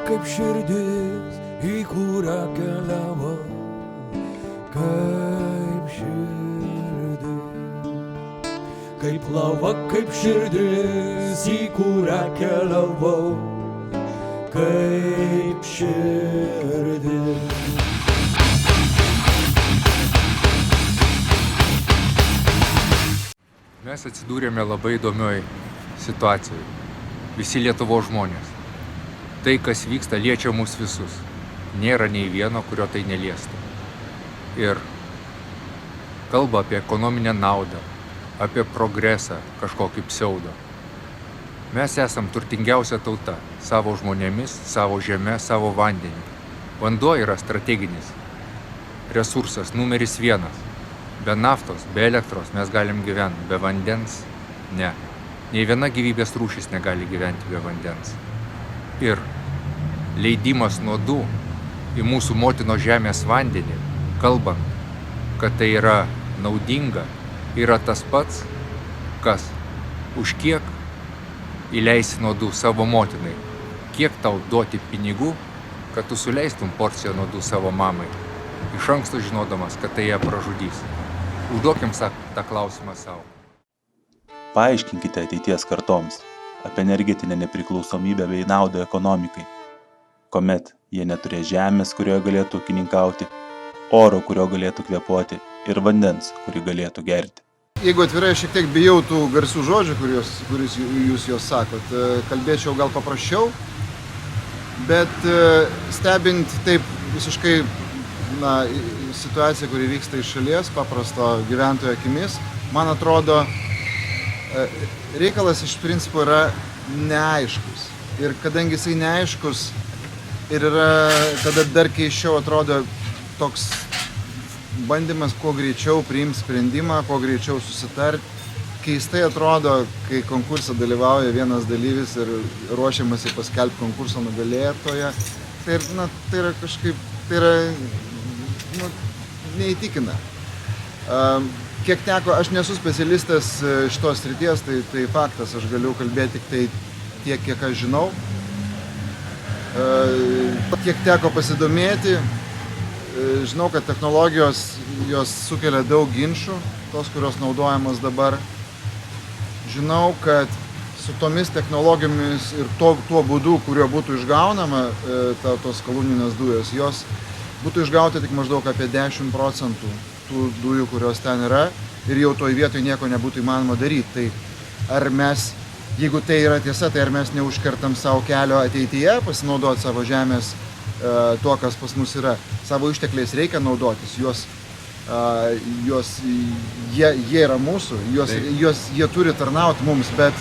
kaip širdis, į kurią keliavo, kaip širdis. Kaip lava, kaip širdis, į kurią keliavau, kaip širdis. Mes atsidūrėme labai įdomioj situacijoje. Visi Lietuvos žmonės. Tai, kas vyksta, liečia mus visus. Nėra nei vieno, kurio tai neliestų. Ir kalba apie ekonominę naudą, apie progresą, kažkokį pseudo. Mes esam turtingiausia tauta, savo žmonėmis, savo žeme, savo vandeniu. Vanduo yra strateginis resursas numeris 1. Be naftos, be elektros mes galim gyventi, be vandens ne. Nei viena gyvybės rūšis negali gyventi be vandens. Ir leidimas nuodų į mūsų motinos žemės vandenį, kalbant, kad tai yra naudinga, yra tas pats, kas už kiek įleisi nuodų savo motinai, kiek tau duoti pinigų, kad tu suleistum porciją nuodų savo mamai, iš anksto žinodamas, kad tai ją pražudys. Užduokim tą klausimą savo. Paaiškinkite ateities kartoms apie energetinę nepriklausomybę bei naudą ekonomikai, kuomet jie neturės žemės, kurioje galėtų ūkininkauti, oro, kurio galėtų kvėpuoti ir vandens, kurį galėtų gerti. Jeigu atvirai, šiek tiek bijau tų garsių žodžių, kuris jūs juos sakot, kalbėčiau gal paprasčiau, bet stebint taip visiškai situaciją, kuri vyksta iš šalies, paprasto gyventojo akimis, man atrodo, reikalas iš principo yra neaiškus. Ir kadangi jisai neaiškus ir yra, tada dar keisčiau atrodo toks bandymas kuo greičiau priimti sprendimą, kuo greičiau susitarti. Keistai atrodo, kai konkursą dalyvauja vienas dalyvis ir ruošiamasi paskelbti konkurso nugalėtoją. Tai yra kažkaip, neįtikina. Kiek teko, aš nesu specialistas šitos srities, tai faktas, aš galiu kalbėti tik tai tiek, kiek aš žinau. Kiek teko pasidomėti, žinau, kad technologijos jos sukelia daug ginčų, tos, kurios naudojamos dabar. Žinau, kad su tomis technologijomis ir tuo būdu, kuriuo būtų išgaunama tos skalūninės dujos, jos būtų išgauta tik maždaug apie 10% tų dujų, kurios ten yra, ir jau toj vietoj nieko nebūtų įmanoma daryti. Tai ar mes, jeigu tai yra tiesa, tai ar mes neužkertam savo kelio ateityje, pasinaudoti savo žemės tuo, kas pas mus yra. Savo ištekliais reikia naudotis, jie yra mūsų, jie turi tarnauti mums, bet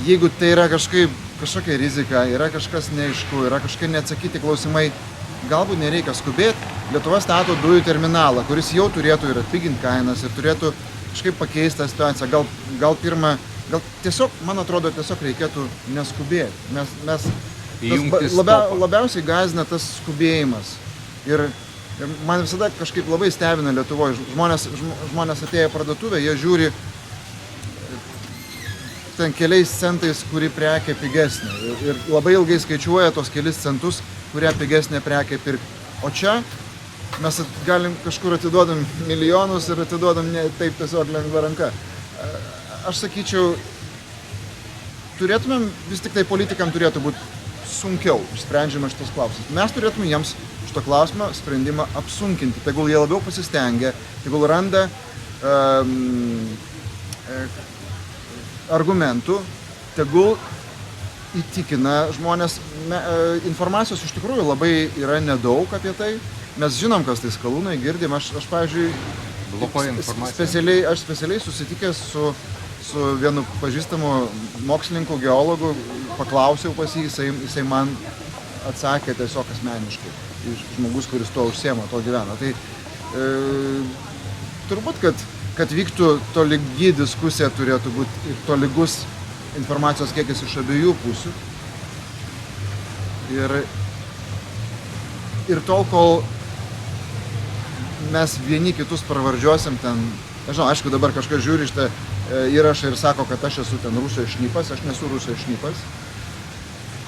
jeigu tai yra kažkokia rizika, yra kažkas neaišku, yra kažkokie neatsakyti klausimai, galbūt nereikia skubėti. Lietuva stato dujų terminalą, kuris jau turėtų ir atpiginti kainas ir turėtų kažkaip pakeisti tą situaciją. Gal tiesiog, man atrodo, tiesiog reikėtų neskubėti. Labiausiai gąsdina tas skubėjimas. Ir man visada kažkaip labai stebina Lietuvoje. Žmonės atėję į parduotuvę, jie žiūri ten keliais centais, kuri prekė pigesnė. Ir labai ilgai skaičiuoja tos kelis centus, kurią pigesnė prekė pirkti. O čia mes galim kažkur atiduodam milijonus ir atiduodam taip tiesiog lengva ranka. Aš sakyčiau, vis tik tai politikam turėtų būti sunkiau išsprendžiama šitos klausimus. Mes turėtume jiems šito klausimo sprendimą apsunkinti. Tegul jie labiau pasistengia, tegul randa argumentų, tegul įtikina žmonės. Informacijos iš tikrųjų labai yra nedaug apie tai. Mes žinom, kas tai skalūnai, girdim. Aš pavyzdžiui, specialiai susitikęs su vienu pažįstamu mokslininku, geologu, paklausiau pas jį, jisai man atsakė tiesiog asmeniškai. Žmogus, kuris tuo užsiema, tuo gyvena. Tai turbūt, kad vyktų tolygi diskusija, turėtų būti ir tolygus informacijos kiekis iš abiejų pusių. Ir tol, kol mes vieni kitus pravardžiuosim ten, nežinau, aišku, dabar kažkas žiūri šitą įrašą ir sako, kad aš esu ten Rusijos šnipas, aš nesu Rusijos šnipas.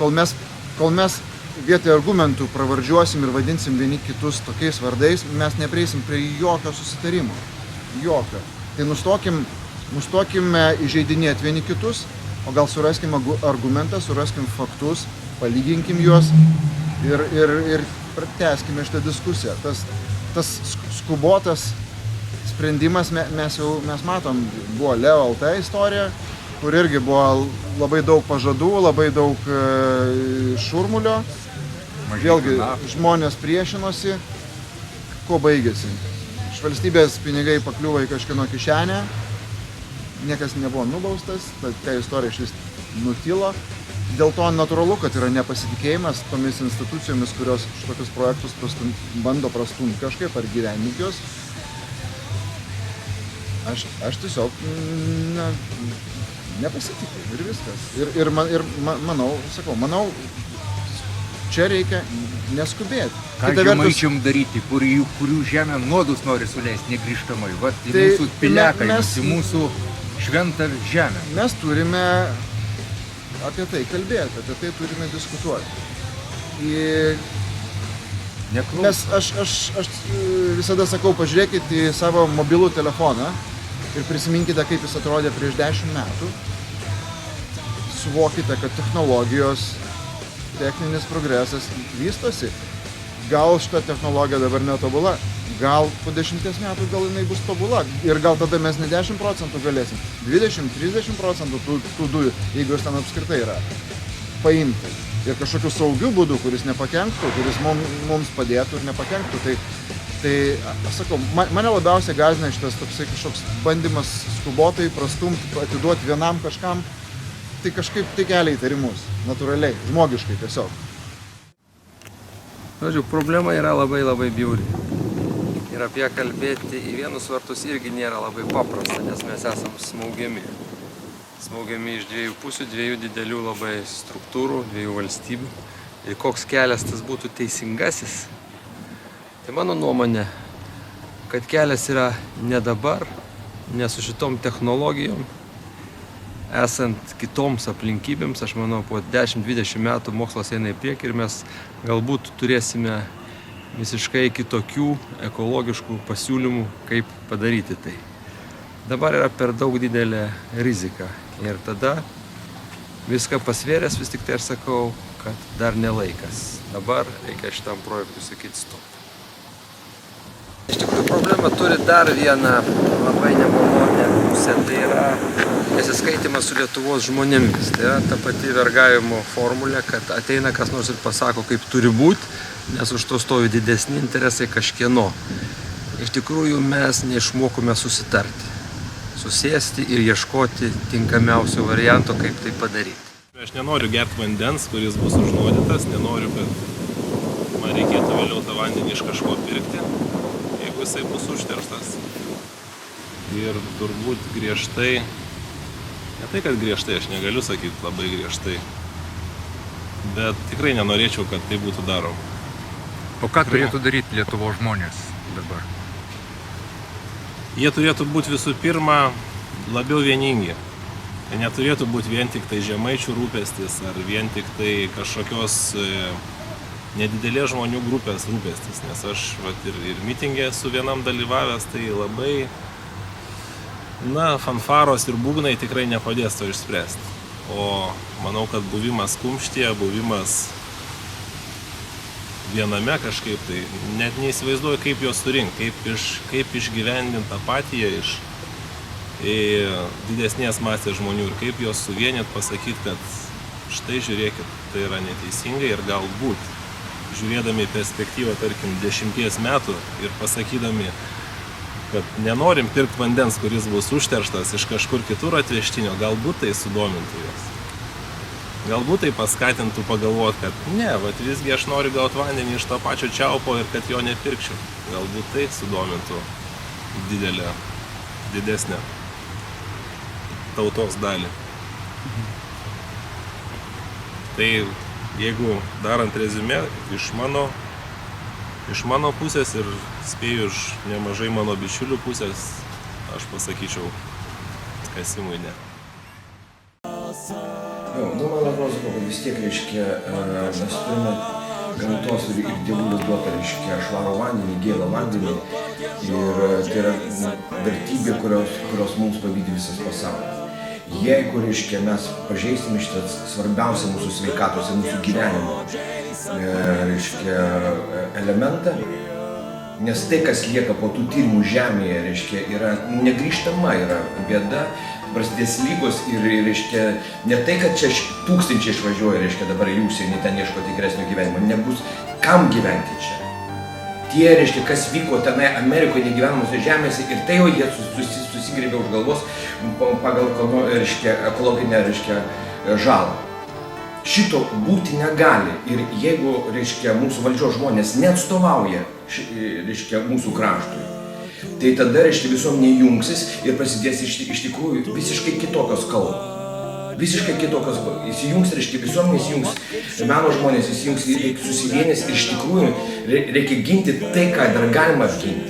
Kol mes kol mes vietoj argumentų pravardžiuosim ir vadinsim vieni kitus tokiais vardais, mes neprieisim prie jokio susitarimo. Jokio. Tai nustokime įžeidinėti vieni kitus, o gal suraskim argumentą, suraskim faktus, palyginkim juos ir pratęskime šitą diskusiją. Tas skubotas sprendimas mes matom, buvo Leo LT istorija, kur irgi buvo labai daug pažadų, labai daug šurmulio. Vėlgi žmonės priešinosi, kuo baigėsi. Iš valstybės pinigai pakliuvo į kažkieno kišenę, niekas nebuvo nubaustas, ta istorija iš vis nutilo. Dėl to natūralu, kad yra nepasitikėjimas tomis institucijomis, kurios šitokius projektus bando prastumti kažkaip ar gyveninti juos. Aš tiesiog nepasitikiu ir viskas. Ir manau, čia reikia neskubėti. Ką žemaičiam daryti, kurių žemę nuodus nori suleisti negrįžtamai, į mūsų piliakalnius, į mūsų šventą žemę. Mes turime apie tai kalbėti, apie tai turime diskutuoti. Aš visada sakau, pažiūrėkit į savo mobilų telefoną ir prisiminkite, kaip jis atrodė prieš 10 metų. Suvokite, kad technologijos, techninis progresas vystosi. Gal šita technologija dabar netobula, gal po 10 metų gal jinai bus tobula ir gal tada mes ne 10% galėsim, 20-30% tų dujų, jeigu jos ten apskritai yra, paimti. Ir kažkokiu saugiu būdu, kuris nepakenktų, kuris mums padėtų ir nepakenktų. Tai aš sakau, mane labiausiai gąsdina šitas toksai kažkoks bandymas skubotai prastumti, atiduoti vienam kažkam. Tai kažkaip tai kelia įtarimus, natūraliai, žmogiškai tiesiog. Žodžiu, problema yra labai bjauri. Ir apie ją kalbėti į vienus vartus irgi nėra labai paprasta, nes mes esam smaugiami. Smaugiami iš dviejų pusių, dviejų didelių labai struktūrų, dviejų valstybių. Ir koks kelias tas būtų teisingasis, tai mano nuomonė, kad kelias yra ne dabar, ne su šitom technologijom, esant kitoms aplinkybėms, aš manau, po 10-20 metų mokslas eina į priekį ir mes galbūt turėsime visiškai kitokių ekologiškų pasiūlymų, kaip padaryti tai. Dabar yra per daug didelė rizika ir tada viską pasvėręs vis tik tai aš sakau, kad dar ne laikas. Dabar reikia šitam projektui sakyti stop. Iš tikrųjų, problema turi dar vieną labai nemalonę pusę, tai yra nesiskaitimas su Lietuvos žmonėmis. Tai yra ta pati vergavimo formulė, kad ateina kas nors ir pasako, kaip turi būti, nes už to stovi didesni interesai kažkieno. Iš tikrųjų, mes neišmokome susitarti, susėsti ir ieškoti tinkamiausio varianto, kaip tai padaryti. Aš nenoriu gerti vandens, kuris bus užnuodytas, nenoriu, kad man reikėtų vėliau tą vandenį iš kažko pirkti, jeigu jisai bus užterštas. Ir turbūt griežtai, ne tai, kad griežtai, aš negaliu sakyti labai griežtai, bet tikrai nenorėčiau, kad tai būtų daroma. O ką turėtų daryti Lietuvos žmonės dabar? Jie turėtų būti visų pirma labiau vieningi. Tai neturėtų būti vien tik tai žemaičių rūpestis ar vien tik tai kažkokios nedidelės žmonių grupės rūpestis. Nes aš ir mitingė su vienam dalyvavęs, tai labai, fanfaros ir būgnai tikrai nepadės to išspręsti. O manau, kad buvimas kumštyje, buvimas viename kažkaip, tai net neįsivaizduoju, kaip juos surinkti, kaip išgyvendinti apatiją iš didesnės masės žmonių ir kaip juos suvienyti, pasakyti, kad štai žiūrėkit, tai yra neteisingai ir galbūt žiūrėdami perspektyvą, tarkim, 10 metų ir pasakydami, kad nenorim pirkti vandens, kuris bus užterštas iš kažkur kitur atvežtinio, galbūt tai sudomintų juos. Galbūt tai paskatintų pagalvoti, kad ne, visgi aš noriu gauti vandenį iš to pačio čiaupo ir kad jo nepirkčiau. Galbūt tai sudomintų didesnę tautos dalį. Tai jeigu darant reziumė, iš mano pusės ir spėju iš nemažai mano bičiulių pusės, aš pasakyčiau kasimui ne. Jo, nu, man atrodo, kad vis tiek, reiškia, mes turime gamtos ir dievų duotą, reiškia, švarų vandenį, gėlą vandenį. Ir tai yra vertybė, kurios mums pavydi visas pasaulis. Jeigu, reiškia, mes pažeisime šitą svarbiausią mūsų sveikatos ir mūsų gyvenimo, reiškia, elementą, nes tai, kas lieka po tų tyrimų žemėje, reiškia, yra negrįžtama, yra bėda, prasidės lygos ir, reiškia, ne tai, kad čia tūkstančiai išvažiuoja, reiškia, dabar į užsienį ten ieško tikresnio gyvenimo, nebus kam gyventi čia. Tie, reiškia, kas vyko tenai Amerikoje negyvenamose žemėse ir tai jau jie susigrėbė už galvos pagal, reiškia, ekologinę, reiškia, žalą. Šito būti negali ir jeigu, reiškia, mūsų valdžios žmonės neatstovauja, reiškia, mūsų kraštui, tai tada, reiškia, visuomenė jungsis ir prasidės iš tikrųjų visiškai kitokios kalbos. Visiškai kitokios kalbos. Įsijungs, reiškia, visuomenė įsijungs, meno žmonės įsijungs, susivienės ir iš tikrųjų reikia ginti tai, ką dar galima apginti.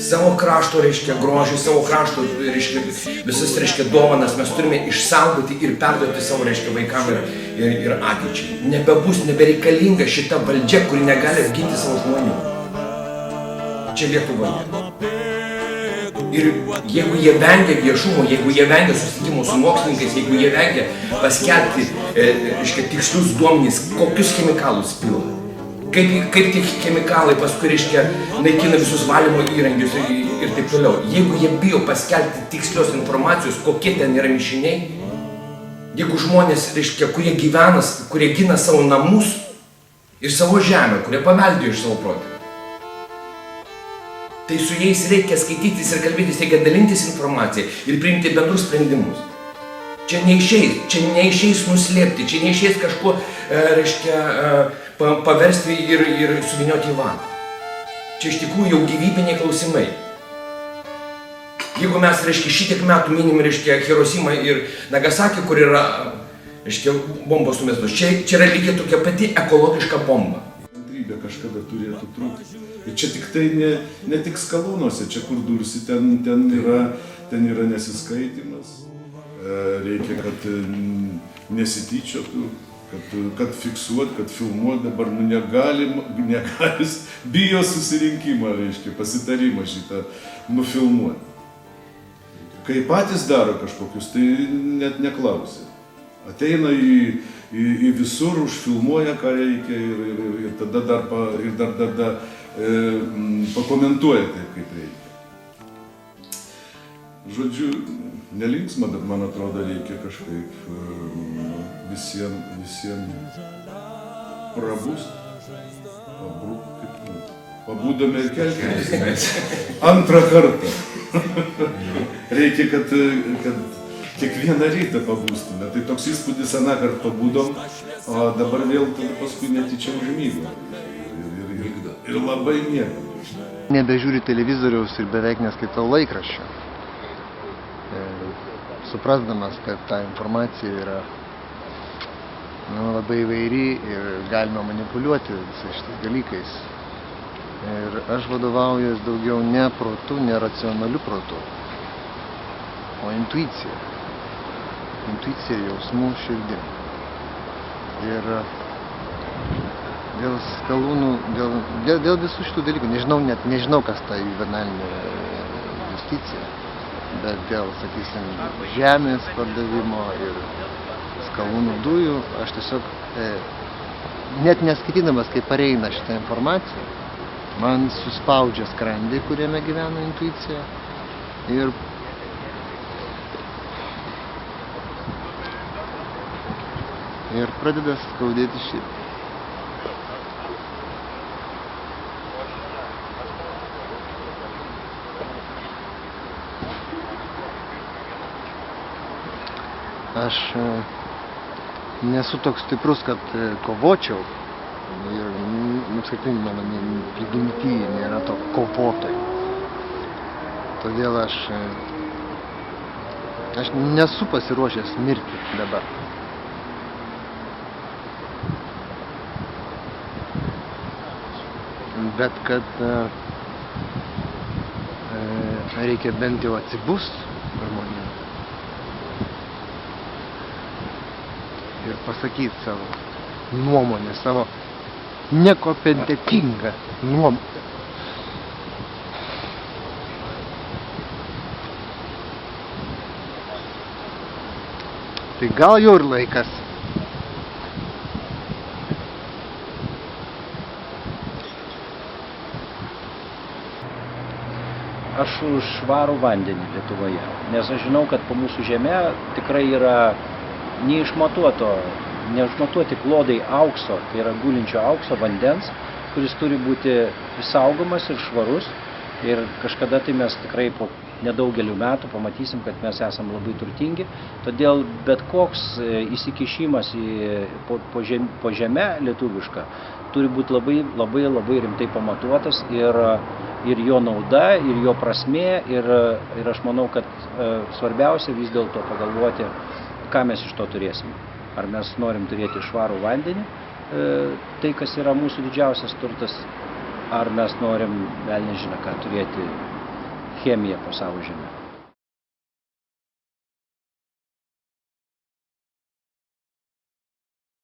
Savo krašto, reiškia, grožį, savo krašto, reiškia, visas, reiškia, dovanas mes turime išsaugoti ir perduoti savo, reiškia, vaikam ir ateičiai. Nebereikalinga šita valdžia, kuri negali apginti savo žmonių. Čia Lietuvoje. Ir jeigu jie vengia viešumo, jeigu jie vengia susitikimų su mokslininkais, jeigu jie vengia paskelbti, reiškia, tikslius duomenys, kokius chemikalus pila. Kaip tie chemikalai paskui, reiškia, naikina visus valymo įrankius ir taip toliau. Jeigu jie bijo paskelbti tikslios informacijos, kokie ten yra mišiniai, jeigu žmonės, reiškia, kurie gyvena, kurie gina savo namus ir savo žemę, kurie paveldėjo iš savo protėvių, tai su jais reikia skaitytis ir kalbėtis, reikia dalintis informaciją ir priimti bendrus sprendimus. Čia neišeis nuslėpti, čia neišeis kažko, reiškia, paversti ir suvinioti į vantą. Čia iš tikrųjų jau gyvybiniai klausimai. Jeigu mes, reiškia, šitiek metų minim, reiškia, Hirosimą ir Nagasakį, kur yra, reiškia, bombos numestos, čia yra lygiai tokia pati ekologiška bomba. Kantrybė kažkada turėtų trūkti. Ir čia tik tai ne tik skalūnuose, čia kur dursi, ten yra nesiskaitimas. Reikia, kad nesityčiotų, kad fiksuot, kad filmuot dabar, negalis, bijo susirinkimą, reiškia, pasitarimą šitą nufilmuoti. Kai patys daro kažkokius, tai net neklausia. Ateina į visur, užfilmuoja, ką reikia ir tada dar pakomentuoja taip, kaip reikia. Žodžiu, nelinksma, bet man atrodo, reikia kažkaip visiems prabust, pabūdome ir kelkimės antrą kartą. Reikia, kad kiekvieną rytą pabūstume. Tai toks įspūdis, aną kartą pabūdom, o dabar vėl paskui netyčia užmygom. Ir labai mėgam. Nebežiūriu televizoriaus ir beveik neskaitau laikraščio. Suprasdamas, kad ta informacija yra labai įvairi ir galima manipuliuoti visais šitais dalykais. Ir aš vadovaujuos daugiau ne protu, ne racionaliu protu, o intuicija. Intuicija, jausmų, širdim. Ir dėl skalūnų, dėl visų šitų dalykų, nežinau, kas ta juvenalinė justicija, bet dėl, sakysim, žemės pardavimo ir skalūnų dujų, aš tiesiog, net neskaitydamas, kaip pareina šitą informaciją, man suspaudžia skrandį, kuriame gyvena intuicija, ir pradeda skaudėti širdį. Aš nesu toks stiprus, kad kovočiau ir apskritai mano prigimtyje nėra to kovotojo. Todėl aš nesu pasiruošęs mirti dabar. Bet kad reikia bent jau atsibust žmonėm. ir pasakyti savo nuomonę, savo nekompetentingą nuomonę. Tai gal jau ir laikas. Aš už švarų vandenį Lietuvoje, nes aš žinau, kad po mūsų žeme tikrai yra neišmatuoti klodai aukso, tai yra gulinčio aukso vandens, kuris turi būti saugomas ir švarus. Ir kažkada tai mes tikrai po nedaugelių metų pamatysim, kad mes esam labai turtingi. Todėl bet koks įsikišimas po žemę lietuvišką turi būti labai rimtai pamatuotas ir jo nauda, ir jo prasmė. Ir aš manau, kad svarbiausia vis dėlto pagalvoti, ką mes iš to turėsim. Ar mes norim turėti švarų vandenį, tai kas yra mūsų didžiausias turtas, ar mes norim, velnias žino ką, turėti chemiją po savo žemę.